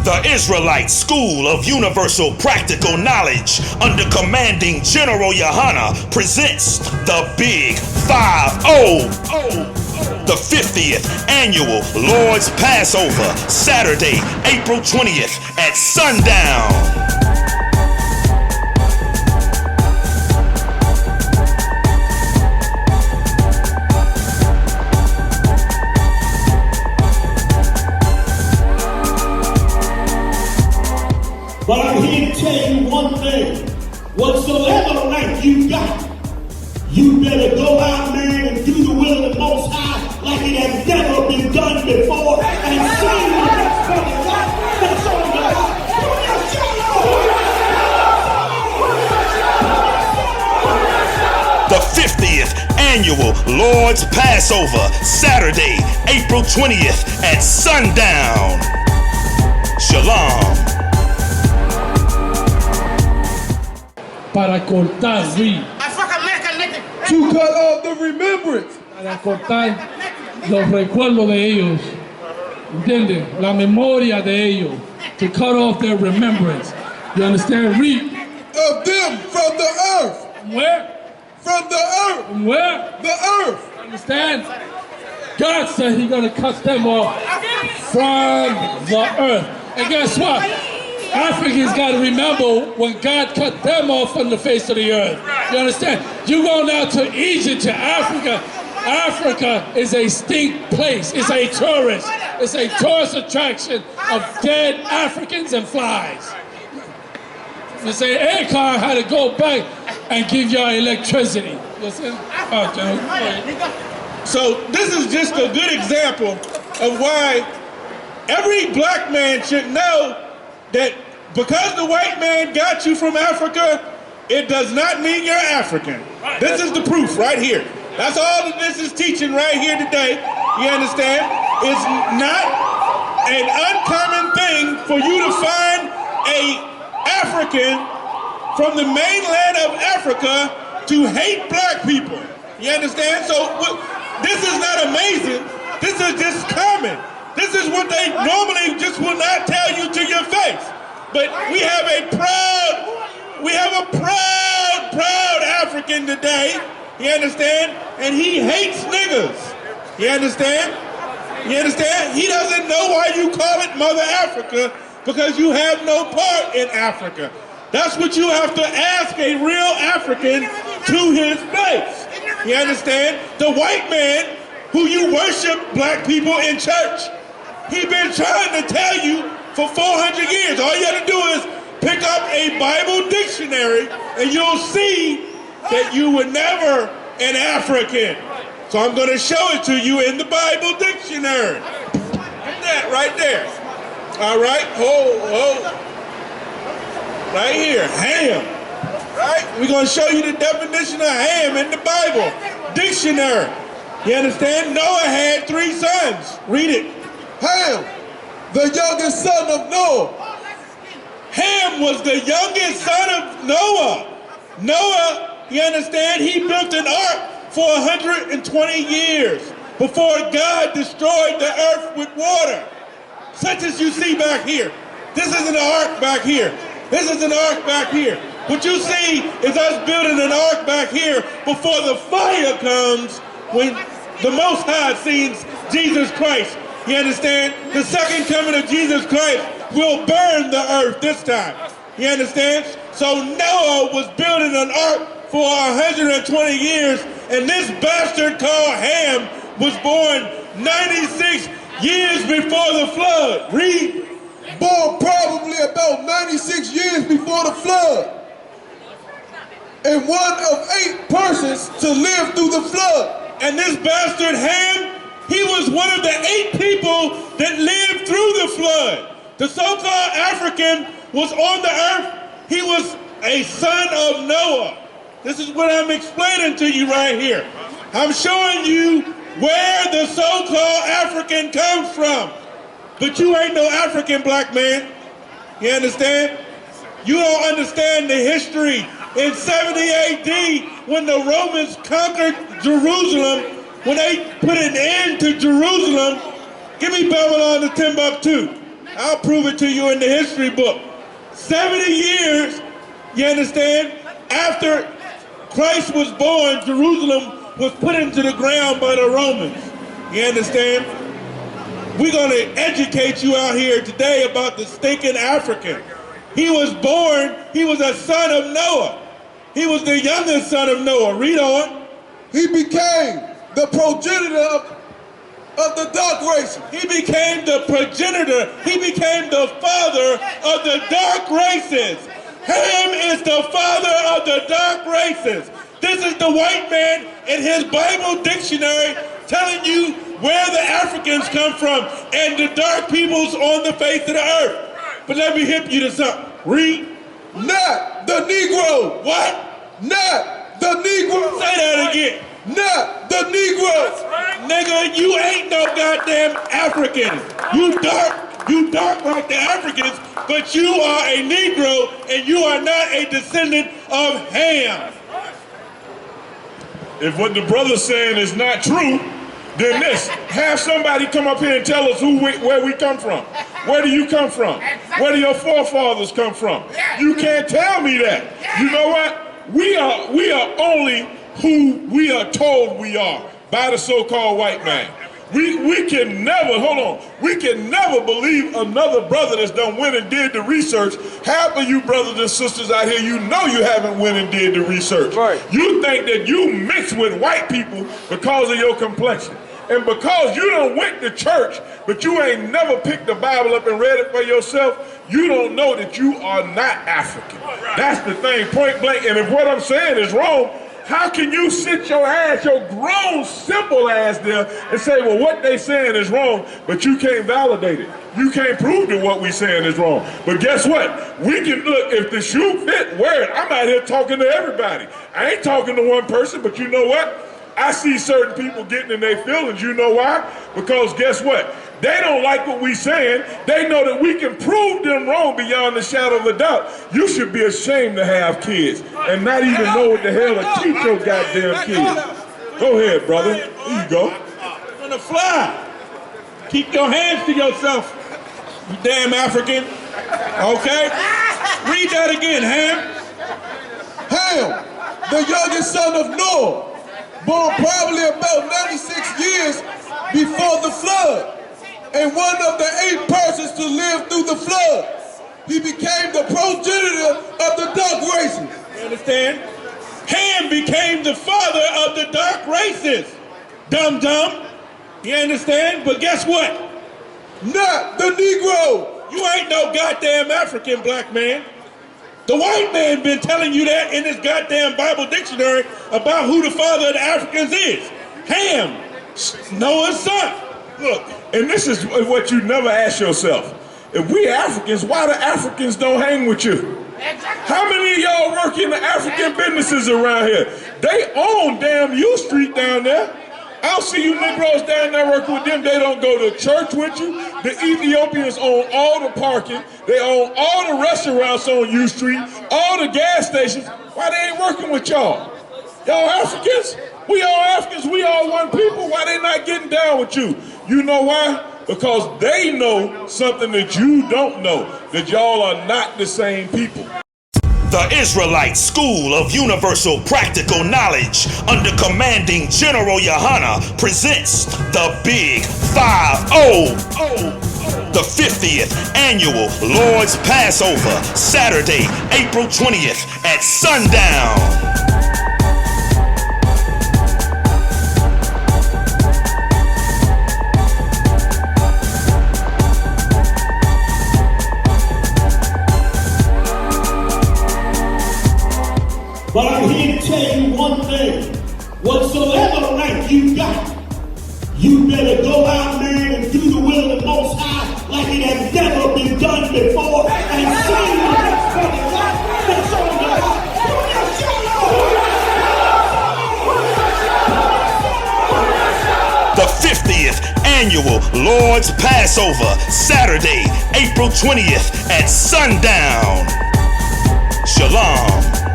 The Israelite School of Universal Practical Knowledge under commanding General Yahanna presents the Big 5-0. The 50th Annual Lord's Passover, Saturday, April 20th at sundown. But I'm here to tell you one thing. Whatsoever right you got, you better go out, man, and do the will of the Most High like it has never been done before and see the next brother life that's on the line. The 50th Annual Lord's Passover, Saturday, April 20th at sundown. Shalom. Para cortar, read. To cut off the remembrance. Para cortar los recuerdos de ellos. ¿Entiendes? La memoria de ellos. To cut off their remembrance. You understand? Read. Of them from the earth. From where? From the earth. From where? The earth. Understand? God said He's going to cut them off from the earth. And guess what? Africans got to remember when God cut them off from the face of the earth. You understand? You go now to Egypt, to Africa. Africa is a stink place. It's a tourist. It's a tourist attraction of dead Africans and flies. You say Akon had to go back and give y'all electricity. You see? So this is just a good example of why every black man should know that because the white man got you from Africa, it does not mean you're African. This is the proof right here. That's all that this is teaching right here today. You understand? It's not an uncommon thing for you to find an African from the mainland of Africa to hate black people. You understand? So this is not amazing. This is just common. This is what they normally just will not tell you to your face. But we have a proud African today. You understand? And he hates niggas. You understand? You understand? He doesn't know why you call it Mother Africa because you have no part in Africa. That's what you have to ask a real African to his face. You understand? The white man who you worship black people in church, he been trying to tell you for 400 years. All you have to do is pick up a Bible dictionary and you'll see that you were never an African. So I'm going to show it to you in the Bible dictionary. That right there. All right? Right here, ham. Right? We're going to show you the definition of ham in the Bible dictionary. You understand? Noah had 3 sons. Read it. Ham, the youngest son of Noah. Ham was the youngest son of Noah. Noah, you understand, he built an ark for 120 years before God destroyed the earth with water. Such as you see back here. This is an ark back here. This is an ark back here. What you see is us building an ark back here before the fire comes when the Most High sees Jesus Christ. You understand? The second coming of Jesus Christ will burn the earth this time. You understand? So Noah was building an ark for 120 years, and this bastard called Ham was born 96 years before the flood. Read. Born probably about 96 years before the flood. And one of 8 persons to live through the flood. And this bastard Ham, he was one of the 8 people that lived through the flood. The so-called African was on the earth. He was a son of Noah. This is what I'm explaining to you right here. I'm showing you where the so-called African comes from. But you ain't no African, black man. You understand? You don't understand the history. In 70 AD, when the Romans conquered Jerusalem, when they put an end to Jerusalem, give me Babylon to Timbuktu. I'll prove it to you in the history book. 70 years, you understand, after Christ was born, Jerusalem was put into the ground by the Romans. You understand? We're going to educate you out here today about the stinking African. He was born, he was a son of Noah. He was the youngest son of Noah. Read on. He became the progenitor of the dark races. He became the progenitor. He became the father of the dark races. Ham is the father of the dark races. This is the white man in his Bible dictionary telling you where the Africans come from and the dark peoples on the face of the earth. But let me hip you to something. Read. Not the Negro. What? Not the Negro. Say that again. Not the Negro. Nigga, you ain't no goddamn African. You dark like the Africans, but you are a Negro and you are not a descendant of Ham. If what the brother's saying is not true, then have somebody come up here and tell us where we come from. Where do you come from? Where do your forefathers come from? You can't tell me that. You know what? We are only who we are told we are by the so-called white man. We can never, hold on, we can never believe another brother that's done went and did the research. Half of you brothers and sisters out here, you know you haven't went and did the research. Right. You think that you mix with white people because of your complexion. And because you done went to church, but you ain't never picked the Bible up and read it for yourself, you don't know that you are not African. That's the thing, point blank. And if what I'm saying is wrong, how can you sit your ass, your grown, simple ass there and say, well, what they saying is wrong, but you can't validate it. You can't prove that what we saying is wrong. But guess what? We can look, if the shoe fit, wear it. I'm out here talking to everybody. I ain't talking to one person, but you know what? I see certain people getting in their feelings. You know why? Because guess what? They don't like what we saying. They know that we can prove them wrong beyond the shadow of a doubt. You should be ashamed to have kids and not even know what the hell to teach your goddamn kids. Go ahead, brother. Here you go. On the fly. Keep your hands to yourself, you damn African. Okay? Read that again, Ham. Ham, the youngest son of Noah, born probably about 96 years before the flood, and one of the 8 persons to live through the flood. He became the progenitor of the dark races. You understand? Ham became the father of the dark races. Dum-dum. You understand? But guess what? Not the Negro. You ain't no goddamn African, black man. The white man been telling you that in his goddamn Bible dictionary about who the father of the Africans is. Ham, Noah's son. Look, and this is what you never ask yourself. If we Africans, why the Africans don't hang with you? How many of y'all work in the African businesses around here? They own damn U Street down there. I'll see you Negroes down there working with them. They don't go to church with you. The Ethiopians own all the parking. They own all the restaurants on U Street, all the gas stations. Why they ain't working with y'all? Y'all Africans? We all Africans. We all one people. Why they not getting down with you? You know why? Because they know something that you don't know, that y'all are not the same people. The Israelite School of Universal Practical Knowledge under commanding General Yahanna presents the Big 5-0. The 50th Annual Lord's Passover, Saturday, April 20th at sundown. But I'm here to tell you one thing. Whatsoever right you got, you better go out, man, and do the will of the Most High like it has never been done before and see the rest of the life that's on the heart. The 50th Annual Lord's Passover, Saturday, April 20th at sundown. Shalom.